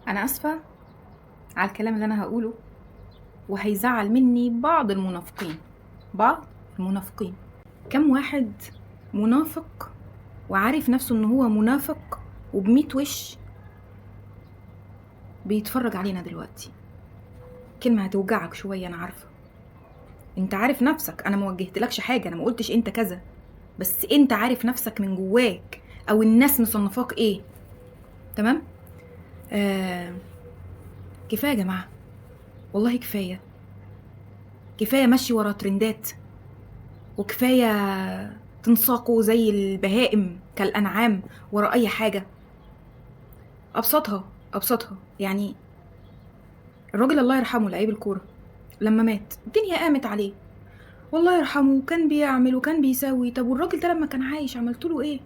انا اسفه على الكلام اللي انا هقوله، وهيزعل مني بعض المنافقين. كم واحد منافق وعارف نفسه ان هو منافق وبميت وش بيتفرج علينا دلوقتي. كلمه هتوجعك شويه، انا عارفه. انت عارف نفسك، انا ما وجهتلكش حاجه، انا ما قلتش انت كذا، بس انت عارف نفسك من جواك او الناس مصنفاك ايه. تمام. كفايه يا جماعه، والله كفايه. كفايه مشي ورا ترندات، وكفاية تنساقوا زي البهائم كالأنعام ورا أي حاجة. أبسطها يعني. الراجل الله يرحمه لعيب الكورة لما مات الدنيا قامت عليه، والله يرحمه كان بيعمل وكان بيسوي. طب والراجل ده لما كان عايش عملتله ايه؟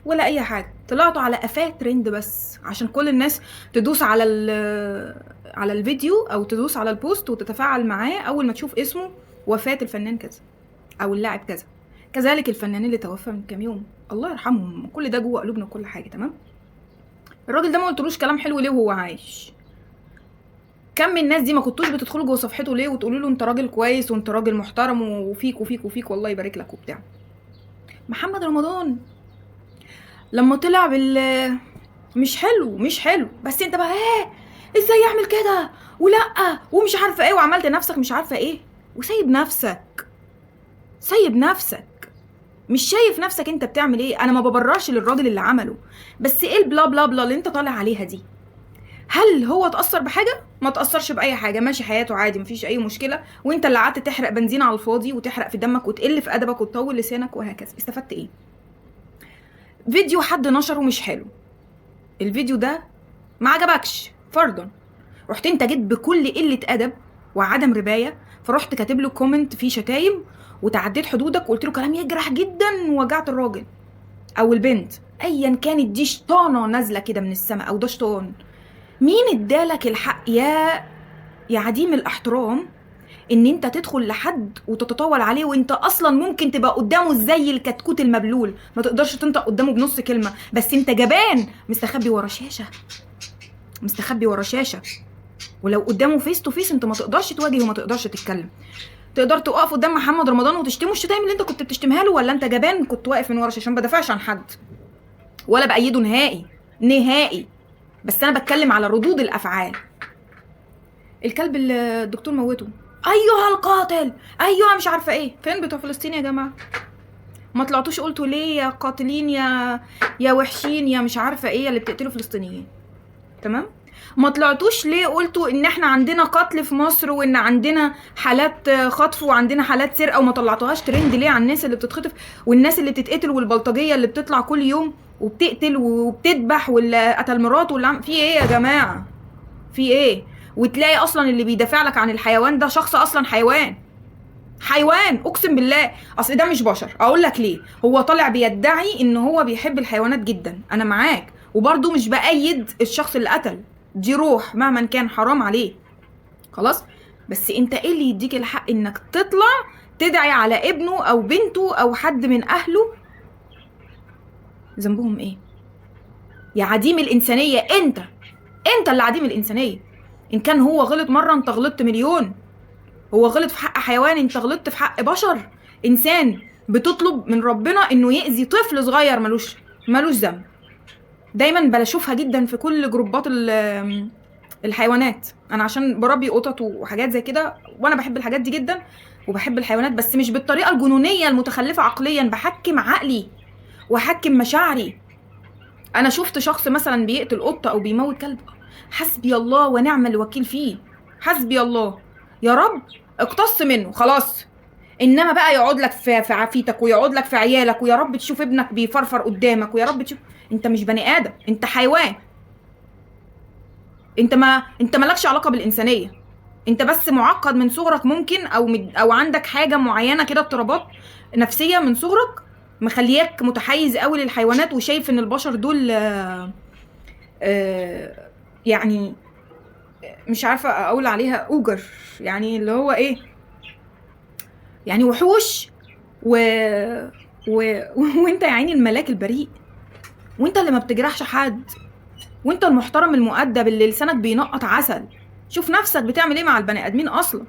ولا اي حاجة. طلعتوا على قفاه ترند بس عشان كل الناس تدوس على الفيديو او تدوس على البوست وتتفاعل معاه اول ما تشوف اسمه وفاة الفنان كذا او اللاعب كذا. كذلك الفنان اللي توفى من كام يوم، الله يرحمهم، كل ده جوه قلوبنا وكل حاجه. تمام. الراجل ده ما قلتلوش كلام حلو ليه وهو عايش؟ كم من الناس دي ما كنتوش بتدخلوا جوه صفحته ليه وتقولوا له انت راجل كويس وانت راجل محترم وفيك وفيك وفيك والله يبارك لك وبتاع. محمد رمضان لما طلع مش حلو بس انت بقى ايه؟ ازاي يعمل كده ولا ومش عارفه ايه، وعملت نفسك مش عارفه ايه وسايب نفسك مش شايف نفسك انت بتعمل ايه. انا ما ببررش للراجل اللي عمله، بس ايه البلا بلا بلا اللي انت طالع عليها دي؟ هل هو اتأثر بحاجة؟ ما تأثرش بأي حاجة، ماشي حياته عادي، مفيش أي مشكلة، وانت اللي قعدت تحرق بنزين على الفاضي وتحرق في دمك وتقل في أدبك وتطول لسانك وهكذا. استفدت ايه؟ فيديو حد نشره مش حلو، الفيديو ده ما عجبكش فرضا، رحت انت جيت بكل قلة أدب وعدم رباية، فرحت كاتب له كومنت فيه شتايم وتعديت حدودك وقلت له كلام يجرح جدا ووجعت الراجل او البنت ايا كانت. دي شطانه نازله كده من السماء او ده شطان. مين ادالك الحق يا عديم الاحترام ان انت تدخل لحد وتتطاول عليه وانت اصلا ممكن تبقى قدامه زي الكتكوت المبلول، ما تقدرش تنطق قدامه بنص كلمه، بس انت جبان مستخبي ورا شاشه. ولو قدامه فيس تو فيس انت ما تقدرش تواجه وما تقدرش تتكلم. تقدر تقف قدام محمد رمضان وتشتمه الشتايم اللي انت كنت بتشتمها له، ولا انت جبان كنت واقف من ورا شاشه؟ ما بدافعش عن حد ولا بأيده نهائي، بس انا بتكلم على ردود الافعال. الكلب اللي الدكتور موته، ايها القاتل، ايها مش عارفه ايه. فين بتوع فلسطين يا جماعه؟ ما طلعتوش قلتوا ليه يا قاتلين يا وحشين يا مش عارفه ايه اللي بتقتلوا فلسطينيين؟ تمام. ما طلعتوش ليه قلتوا ان احنا عندنا قتل في مصر وان عندنا حالات خطف وعندنا حالات سرقه؟ وما طلعتوهاش ترند ليه على الناس اللي بتتخطف والناس اللي بتتقتل والبلطجيه اللي بتطلع كل يوم وبتقتل وبتذبح واللي قتل مراته واللي في ايه يا جماعه؟ في ايه؟ وتلاقي اصلا اللي بيدافع لك عن الحيوان ده شخص اصلا حيوان اقسم بالله. اصل ده مش بشر. اقول لك ليه؟ هو طالع بيدعي ان هو بيحب الحيوانات جدا، انا معاك، وبرضه مش بأيد الشخص اللي قتل، دي روح مهما كان حرام عليه، خلاص. بس انت ايه اللي يديك الحق انك تطلع تدعي على ابنه او بنته او حد من اهله؟ ذنبهم ايه يا عديم الانسانيه؟ انت اللي عديم الانسانيه. ان كان هو غلط مره انت غلطت مليون. هو غلط في حق حيوان، انت غلطت في حق بشر، انسان بتطلب من ربنا انه يأذي طفل صغير ملوش ذنب. دايما بشوفها جدا في كل جروبات الحيوانات. انا عشان بربي قطط وحاجات زي كده وانا بحب الحاجات دي جدا وبحب الحيوانات، بس مش بالطريقه الجنونيه المتخلفه عقليا، بحكم عقلي واحكم مشاعري. انا شفت شخص مثلا بيقتل قطه او بيموت كلب، حسبي الله ونعم الوكيل فيه، حسبي الله، يا رب اقتص منه خلاص. انما بقى يقعد لك في عافيتك ويقعد لك في عيالك ويا رب تشوف ابنك بيفرفر قدامك ويا رب تشوف. انت مش بني ادم، انت حيوان. انت مالكش علاقه بالانسانيه، انت بس معقد من صغرك ممكن او عندك حاجه معينه كده، اضطرابات نفسيه من صغرك مخلياك متحيز قوي للحيوانات وشايف ان البشر دول يعني مش عارفه اقول عليها اوجر، يعني اللي هو ايه، يعني وحوش و... و... وانت يا عيني الملاك البريء، وانت اللي ما بتجرحش حد، وانت المحترم المؤدب اللي لسانك بينقط عسل. شوف نفسك بتعمل ايه مع البني ادمين اصلا.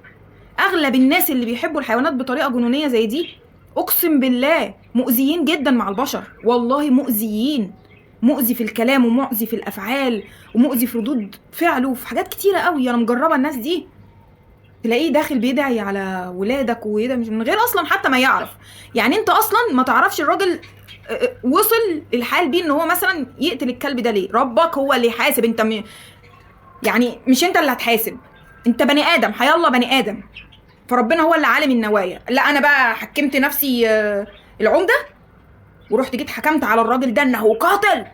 اغلب الناس اللي بيحبوا الحيوانات بطريقه جنونيه زي دي اقسم بالله مؤذيين جدا مع البشر، والله مؤذيين، مؤذي في الكلام ومؤذي في الافعال ومؤذي في ردود فعله وفي حاجات كتيره قوي. انا مجربه الناس دي، تلاقيه داخل بيدعي على ولادك ويدعي من غير اصلا حتى ما يعرف. يعني انت اصلا ما تعرفش الراجل وصل الحال بيه ان هو مثلا يقتل الكلب ده ليه. ربك هو اللي يحاسب، انت يعني مش انت اللي هتحاسب، انت بني ادم، حيالله بني ادم، فربنا هو اللي عالم النوايا. لا انا بقى حكمت نفسي العمده ورحت جيت حكمت على الراجل ده انه قاتل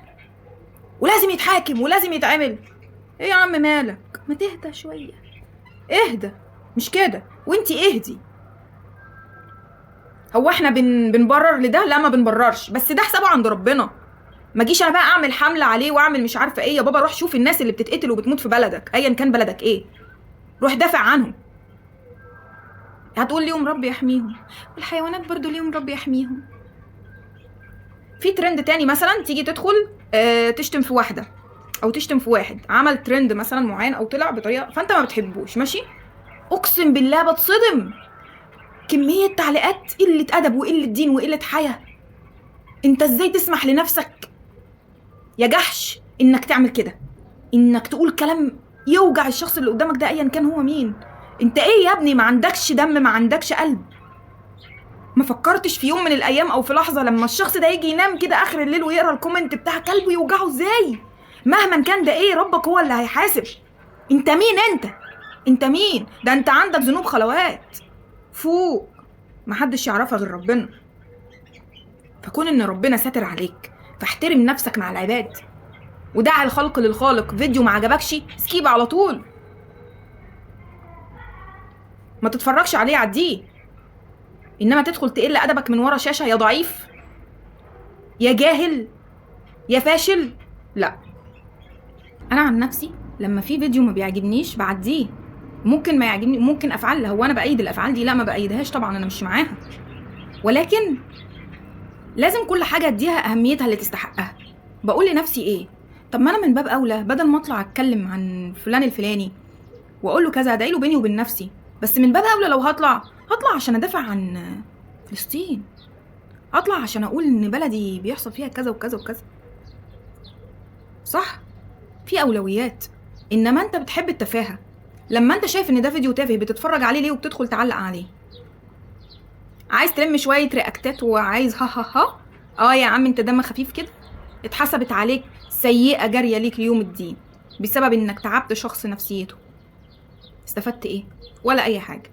ولازم يتحاكم ولازم يتعمل. ايه يا عم مالك؟ ما تهدى شويه، اهدى، مش كده وانتي اهدي. هو احنا بنبرر لده؟ لا ما بنبررش، بس ده حسابه عند ربنا. ما جيش انا بقى اعمل حمله عليه واعمل مش عارفه ايه. يا بابا روح شوف الناس اللي بتتقتل وبتموت في بلدك ايا كان بلدك ايه، روح دافع عنهم. هتقول ليهم ربي يحميهم، والحيوانات برضو ليهم ربي يحميهم. في ترند تاني مثلا تيجي تدخل تشتم في واحده او تشتم في واحد عمل ترند مثلا معين او طلع بطريقه فانت ما بتحبوش، ماشي؟ اقسم بالله بتصدم كميه تعليقات قله ادب وقله دين وقله حياه. انت ازاي تسمح لنفسك يا جحش انك تعمل كده، انك تقول كلام يوجع الشخص اللي قدامك ده ايا كان هو مين؟ انت ايه يا ابني؟ ما عندكش دم؟ ما عندكش قلب؟ ما فكرتش في يوم من الايام او في لحظه لما الشخص ده يجي ينام كده اخر الليل ويقرا الكومنت بتاع قلبه يوجعه ازاي؟ مهما كان ده ايه، ربك هو اللي هيحاسب. انت مين انت مين؟ ده انت عندك ذنوب خلوات فوق محدش يعرفها غير ربنا. فكون ان ربنا ساتر عليك فاحترم نفسك مع العباد، ودع الخلق للخالق. فيديو ما عجبكش سكيب على طول، ما تتفرجش عليه، عديه. انما تدخل تقل ادبك من ورا شاشه يا ضعيف يا جاهل يا فاشل، لا. انا عن نفسي لما في فيديو ما بيعجبنيش بعديه. ممكن ما يعجبني، ممكن افعال، هو انا بايد الافعال دي؟ لا ما بايدهاش طبعا، انا مش معاها، ولكن لازم كل حاجه اديها اهميتها اللي تستحقها. بقول لنفسي ايه؟ طب ما انا من باب اولى بدل ما اطلع اتكلم عن فلان الفلاني واقول له كذا ادعي له بيني وبين نفسي، بس من باب اولى لو هطلع عشان ادافع عن فلسطين، اطلع عشان اقول ان بلدي بيحصل فيها كذا وكذا وكذا. صح؟ في اولويات. انما انت بتحب التفاهه. لما انت شايف ان ده فيديو تافه بتتفرج عليه ليه وبتدخل تعلق عليه؟ عايز تلم شويه رياكتات وعايز ها ها ها. يا عم انت دم خفيف كده، اتحسبت عليك سيئه جاريه ليك ليوم الدين بسبب انك تعبت شخص نفسيته. استفدت ايه؟ ولا اي حاجه.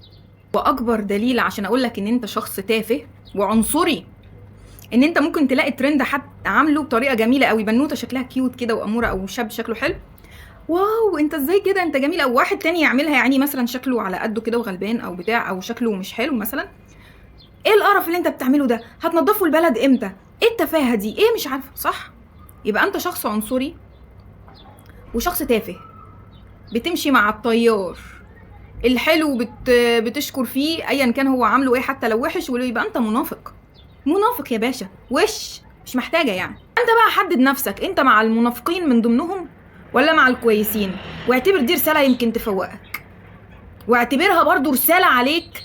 واكبر دليل عشان اقولك ان انت شخص تافه وعنصري ان انت ممكن تلاقي ترند حد عامله بطريقه جميله قوي، بنوته شكلها كيوت كده واموره، او شاب شكله حلو، واو انت ازاي كده انت جميل، او واحد تاني يعملها يعني مثلا شكله على قده كده وغلبان او بتاع، او شكله مش حلو مثلا. ايه القرف اللي انت بتعمله ده؟ هتنضفوا البلد امتى؟ ايه التفاهه دي؟ ايه مش عارفه. صح؟ يبقى انت شخص عنصري وشخص تافه، بتمشي مع التيار الحلو، بتشكر فيه ايا كان هو عامله ايه حتى لو وحش، ويبقى انت منافق. منافق يا باشا، وش مش محتاجه يعني. انت بقى حدد نفسك، انت مع المنافقين من ضمنهم ولا مع الكويسين؟ واعتبر دي رساله يمكن تفوقك، واعتبرها برضو رساله عليك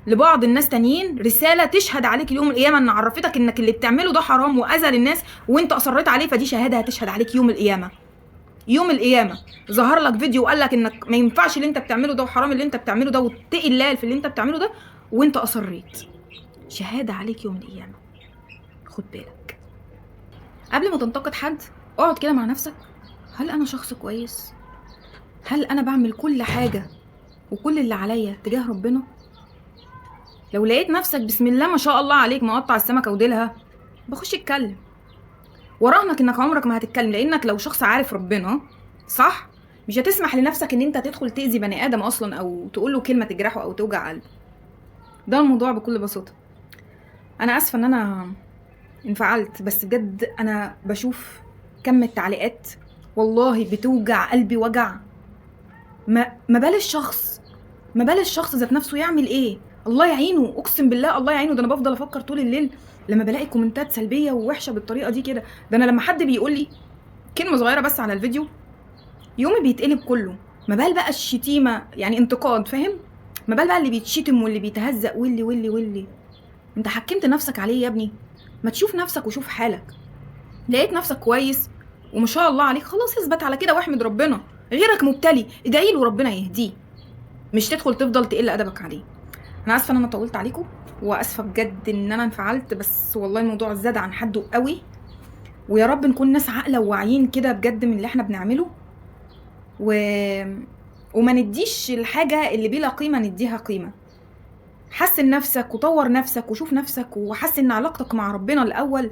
لبعض الناس تانيين، رساله تشهد عليك يوم القيامه ان عرفتك انك اللي بتعمله ده حرام واذى للناس وانت اصريت عليه، فدي شهاده هتشهد عليك يوم القيامه. يوم القيامه ظهر لك فيديو وقال لك انك ما ينفعش اللي انت بتعمله ده وحرام اللي انت بتعمله ده واتقي الله في اللي انت بتعمله ده، وانت اصريت، شهاده عليك يوم القيامه. خد بالك قبل ما تنتقد حد، اقعد كده مع نفسك، هل انا شخص كويس؟ هل انا بعمل كل حاجه وكل اللي عليا تجاه ربنا؟ لو لقيت نفسك بسم الله ما شاء الله عليك مقطع السمكه وديلها، بخش اتكلم، وراهنك انك عمرك ما هتتكلم، لانك لو شخص عارف ربنا صح مش هتسمح لنفسك ان انت تدخل تأذي بني ادم اصلا او تقول له كلمه تجرحه او توجع قلبه. ده الموضوع بكل بساطه. انا اسفه ان انا انفعلت، بس بجد انا بشوف كم التعليقات والله بتوجع قلبي وجع. ما بال الشخص ذات نفسه يعمل ايه؟ الله يعينه، اقسم بالله الله يعينه. ده انا بفضل افكر طول الليل لما بلاقي كومنتات سلبيه ووحشه بالطريقه دي كده. ده انا لما حد بيقول لي كلمه صغيره بس على الفيديو يومي بيتقلب كله. ما بال بقى الشتيمه، يعني انتقاد، فاهم؟ ما بال بقى اللي بيتشتم واللي بيتهزق واللي انت حكمت نفسك عليه يا ابني؟ ما تشوف نفسك وشوف حالك. لقيت نفسك كويس وما شاء الله عليك، خلاص اثبت على كده واحمد ربنا. غيرك مبتلي، ادعي له ربنا يهديه، مش تدخل تفضل تقل ادبك عليه. انا اسفه ان انا طولت عليكم، واسفه بجد ان انا انفعلت، بس والله الموضوع زاد عن حده قوي. ويا رب نكون ناس عاقله وواعيين كده بجد من اللي احنا بنعمله، وما نديش الحاجه اللي بلا قيمه نديها قيمه. حسن نفسك وطور نفسك وشوف نفسك وحسن علاقتك مع ربنا الاول،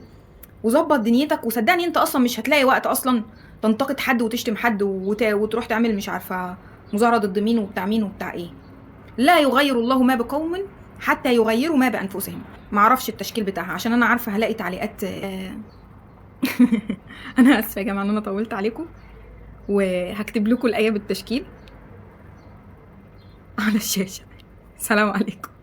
وظبط دنيتك. وصدقني انت اصلا مش هتلاقي وقت اصلا تنتقد حد وتشتم حد وتروح تعمل مش عارفه مظاهره ضد مين وبتاع مين وبتاع ايه. لا يغير الله ما بقوم حتى يغيروا ما بانفسهم. معرفش التشكيل بتاعها عشان انا عارفه هلاقي تعليقات. انا اسفه يا جماعه ان انا طولت عليكم، وهكتب لكم الايه بالتشكيل على الشاشه. سلام عليكم.